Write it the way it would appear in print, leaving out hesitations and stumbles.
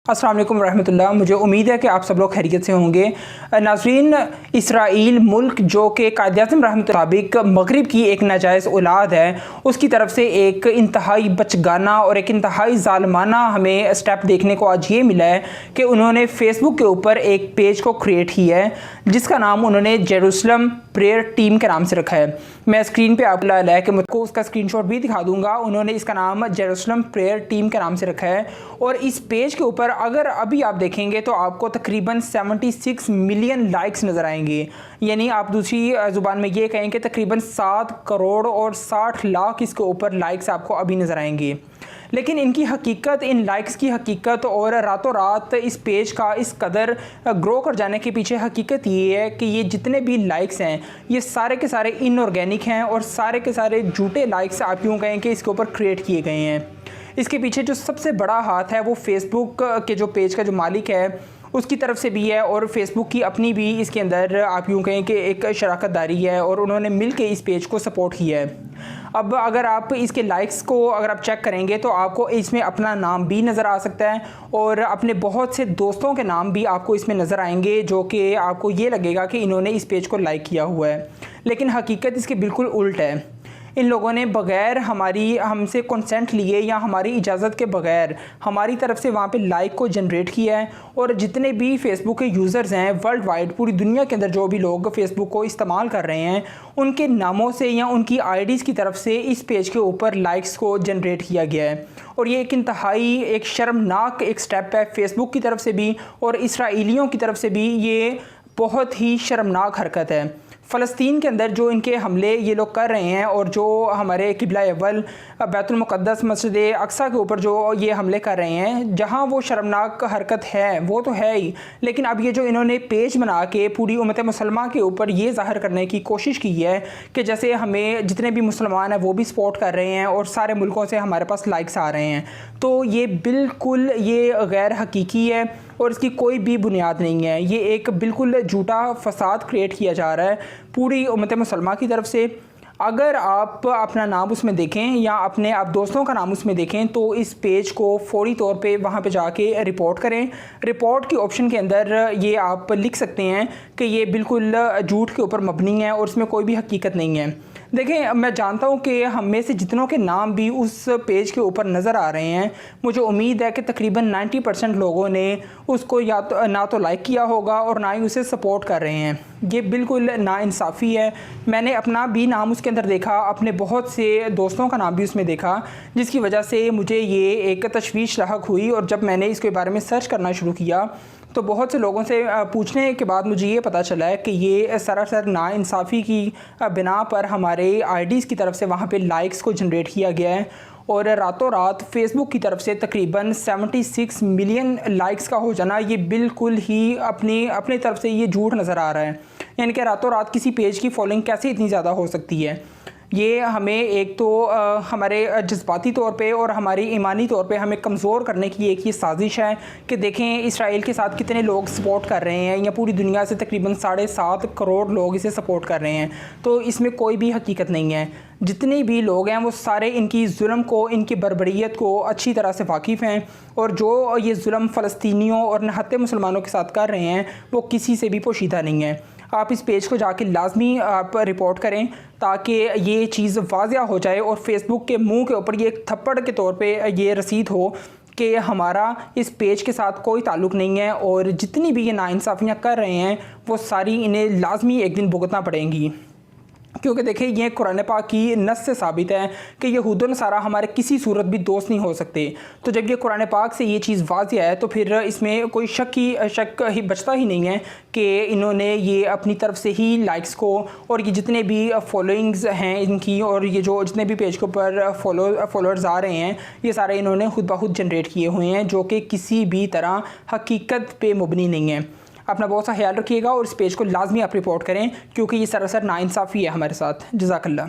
अस्सलाम वालेकुम रहमतुल्लाह। मुझे उम्मीद है कि आप सब लोग खैरियत से होंगे। नाज़रीन, इसराइल मुल्क जो कि कायद-ए-आज़म रहमतुल्लाह के मुताबिक मगरिब की एक नाजायज़ औलाद है, उसकी तरफ से एक इंतहाई बचगाना और एक इंतहाई ज़ालिमाना हमें स्टेप देखने को आज ये मिला है कि उन्होंने फ़ेसबुक के ऊपर एक पेज को क्रिएट किया है जिसका नाम उन्होंने जेरूसलम प्रेयर टीम के नाम से रखा है। मैं स्क्रीन पे आपको कि मुझको उसका स्क्रीनशॉट भी दिखा दूंगा। उन्होंने इसका नाम जेरूसलम प्रेयर टीम के नाम से रखा है और इस पेज के ऊपर अगर अभी आप देखेंगे तो आपको तकरीबन 76 मिलियन लाइक्स नज़र आएंगे। यानी आप दूसरी ज़ुबान में ये कहें कि तकरीबन 7 करोड़ और 60 लाख इसके ऊपर लाइक्स आपको अभी नज़र आएंगे। लेकिन इनकी हकीकत, इन लाइक्स की हकीकत और रातों रात इस पेज का इस कदर ग्रो कर जाने के पीछे हकीकत ये है कि ये जितने भी लाइक्स हैं ये सारे के सारे इनऑर्गेनिक हैं और सारे के सारे झूठे लाइक्स आप यूँ कहें कि इसके ऊपर क्रिएट किए गए हैं। इसके पीछे जो सबसे बड़ा हाथ है वो फेसबुक के जो पेज का जो मालिक है उसकी तरफ से भी है और फेसबुक की अपनी भी इसके अंदर आप यूँ कहें कि एक शराकत दारी है और उन्होंने मिल के इस पेज को सपोर्ट किया है। अब अगर आप इसके लाइक्स को अगर आप चेक करेंगे तो आपको इसमें अपना नाम भी नज़र आ सकता है और अपने बहुत से दोस्तों के नाम भी आपको इसमें नज़र आएंगे जो कि आपको ये लगेगा कि इन्होंने इस पेज को लाइक किया हुआ है। लेकिन हकीकत इसके बिल्कुल उल्ट है। इन लोगों ने बग़ैर हमसे कंसेंट लिए या हमारी इजाज़त के बग़ैर हमारी तरफ से वहाँ पे लाइक को जनरेट किया है और जितने भी फेसबुक के यूज़र्स हैं वर्ल्ड वाइड पूरी दुनिया के अंदर जो भी लोग फेसबुक को इस्तेमाल कर रहे हैं उनके नामों से या उनकी आईडीज़ की तरफ से इस पेज के ऊपर लाइक्स को जनरेट किया गया है। और ये एक इंतहाई एक शर्मनाक एक स्टेप है फेसबुक की तरफ से भी और इसराइलियों की तरफ से भी। ये बहुत ही शर्मनाक हरकत है। फ़लस्तीन के अंदर जो इनके हमले ये लोग कर रहे हैं और जो हमारे किबला अव्वल बैतुल मुक़द्दस मस्जिद अक्सा के ऊपर जो ये हमले कर रहे हैं, जहाँ वो शर्मनाक हरकत है वो तो है ही, लेकिन अब ये जो इन्होंने पेज बना के पूरी उम्मत मुसलमान के ऊपर ये ज़ाहिर करने की कोशिश की है कि जैसे हमें जितने भी मुसलमान हैं वो भी सपोर्ट कर रहे हैं और सारे मुल्कों से हमारे पास लाइक्स आ रहे हैं, तो ये बिल्कुल ये गैर हकीकी है और इसकी कोई भी बुनियाद नहीं है। ये एक बिल्कुल झूठा फसाद क्रिएट किया जा रहा है पूरी उम्मत मुसलमान की तरफ से। अगर आप अपना नाम उसमें देखें या अपने आप दोस्तों का नाम उसमें देखें तो इस पेज को फ़ौरी तौर पे वहाँ पे जाके रिपोर्ट करें। रिपोर्ट के ऑप्शन के अंदर ये आप लिख सकते हैं कि ये बिल्कुल झूठ के ऊपर मबनी है और इसमें कोई भी हकीकत नहीं है। देखें, मैं जानता हूँ कि हम में से जितनों के नाम भी उस पेज के ऊपर नज़र आ रहे हैं, मुझे उम्मीद है कि तकरीबन 90% लोगों ने उसको या तो ना तो लाइक किया होगा और ना ही उसे सपोर्ट कर रहे हैं। ये बिल्कुल नाइंसाफ़ी है। मैंने अपना भी नाम उसके अंदर देखा, अपने बहुत से दोस्तों का नाम भी उसमें देखा, जिसकी वजह से मुझे ये एक तशवीश लाहक हुई और जब मैंने इसके बारे में सर्च करना शुरू किया तो बहुत से लोगों से पूछने के बाद मुझे ये पता चला है कि ये सरासर नाइंसाफ़ी की बिना पर हमारे आईडीज़ की तरफ से वहाँ पे लाइक्स को जनरेट किया गया है और रातों रात फेसबुक की तरफ से तकरीबन 76 मिलियन लाइक्स का हो जाना ये बिल्कुल ही अपनी तरफ से ये झूठ नज़र आ रहा है। यानी कि रातों रात किसी पेज की फॉलोइंग कैसे इतनी ज़्यादा हो सकती है। ये हमें एक तो हमारे जज्बाती तौर पे और हमारी ईमानी तौर पे हमें कमज़ोर करने की एक ये साजिश है कि देखें इसराइल के साथ कितने लोग सपोर्ट कर रहे हैं या पूरी दुनिया से तकरीबन 7.5 करोड़ लोग इसे सपोर्ट कर रहे हैं, तो इसमें कोई भी हकीकत नहीं है। जितने भी लोग हैं वो सारे इनकी जुल्म को, इनकी बर्बरियत को अच्छी तरह से वाकिफ़ हैं और जो ये जुल्म फ़लस्तीनियों और नहत्ते मुसलमानों के साथ कर रहे हैं वो किसी से भी पोशीदा नहीं है। आप इस पेज को जाके लाजमी आप रिपोर्ट करें ताकि ये चीज़ वाज़िया हो जाए और फेसबुक के मुंह के ऊपर ये एक थप्पड़ के तौर पे ये रसीद हो कि हमारा इस पेज के साथ कोई ताल्लुक़ नहीं है और जितनी भी ये नाइंसाफ़ियाँ कर रहे हैं वो सारी इन्हें लाजमी एक दिन भुगतना पड़ेंगी। क्योंकि देखिए ये कुरान पाक की नस से साबित है कि यहूद व नसारा हमारे किसी सूरत भी दोस्त नहीं हो सकते। तो जब ये कुरान पाक से ये चीज़ वाज़िया है तो फिर इसमें कोई शक ही बचता ही नहीं है कि इन्होंने ये अपनी तरफ से ही लाइक्स को और ये जितने भी फॉलोइंग्स हैं इनकी और ये जो जितने भी पेज के ऊपर फॉलोअर्स आ रहे हैं ये सारे इन्होंने खुद ब खुद जनरेट किए हुए हैं जो कि किसी भी तरह हकीकत पे मुबनी नहीं है। अपना बहुत सा ख्याल रखिएगा और इस पेज को लाजमी आप रिपोर्ट करें क्योंकि ये सरासर नाइंसाफ़ी है हमारे साथ। जज़ाकल्लाह।